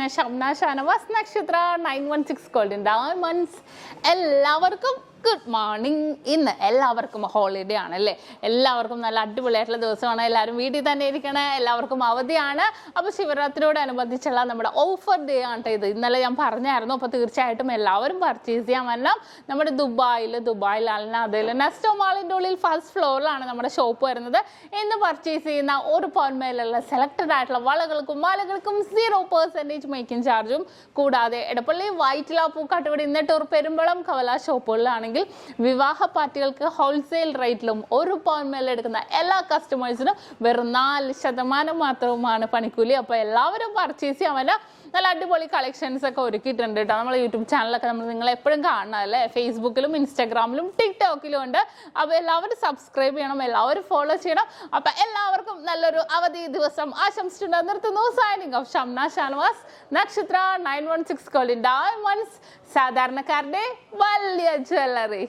Shamna Shanavas Nakshatra 916 Golden Diamonds. എല്ലാവർക്കും good morning. ഇന്ന് എല്ലാവർക്കും ഹോളിഡേ ആണല്ലേ, എല്ലാവർക്കും നല്ല അടിപൊളിയായിട്ടുള്ള ദിവസമാണ്. എല്ലാവരും വീട്ടിൽ തന്നെ ഇരിക്കണേ, എല്ലാവർക്കും അവധിയാണ്. അപ്പോൾ ശിവരാത്രിയോടനുബന്ധിച്ചുള്ള നമ്മുടെ ഓഫർ ഡേ ആണ് ഇത്. ഇന്നലെ ഞാൻ പറഞ്ഞായിരുന്നു. അപ്പോൾ തീർച്ചയായിട്ടും എല്ലാവരും പർച്ചേസ് ചെയ്യാൻ വരണം. നമ്മുടെ ദുബായിൽ അതിൽ നെസ്റ്റോ മാളിൻ്റെ ഉള്ളിൽ ഫസ്റ്റ് ഫ്ലോറിലാണ് നമ്മുടെ ഷോപ്പ് വരുന്നത്. ഇന്ന് പർച്ചേസ് ചെയ്യുന്ന ഒരു പവൻ മേലുള്ള സെലക്റ്റഡ് ആയിട്ടുള്ള വളകൾക്കും മാലകൾക്കും 0% മേക്കിംഗ് ചാർജും, കൂടാതെ എടപ്പള്ളി വൈറ്റില പൂക്കാട്ടുപടി നെട്ടൂർ പെരുമ്പളം കവല ഷോപ്പുകളിലാണെങ്കിൽ വിവാഹ പാർട്ടികൾക്ക് ഹോൾസെയിൽ റേറ്റിലും ഒരു പവൻ മേൽ എടുക്കുന്ന എല്ലാ കസ്റ്റമേഴ്സിനും വെറും 4% മാത്രവുമാണ് പണിക്കൂലി. അപ്പോൾ എല്ലാവരും പർച്ചേസ് ചെയ്യാൻ പറ്റുക. നല്ല അടിപൊളി കളക്ഷൻസ് ഒക്കെ ഒരുക്കിയിട്ടുണ്ട് കേട്ടോ. നമ്മൾ യൂട്യൂബ് ചാനലൊക്കെ നമ്മൾ നിങ്ങളെ എപ്പോഴും കാണണം അല്ലേ, ഫേസ്ബുക്കിലും ഇൻസ്റ്റാഗ്രാമിലും ടിക്ടോക്കിലും ഉണ്ട്. അപ്പോൾ എല്ലാവരും സബ്സ്ക്രൈബ് ചെയ്യണം, എല്ലാവരും ഫോളോ ചെയ്യണം. അപ്പോൾ എല്ലാവർക്കും നല്ലൊരു അവധി ദിവസം ആശംസിച്ചുകൊണ്ട് നിർത്തുന്നു. സൈനിങ് ഓഫ് ഷംന ഷാനവാസ്, നക്ഷത്ര 916 Golden Diamonds, സാധാരണക്കാരുടെ വലിയ ജ്വല്ലറി.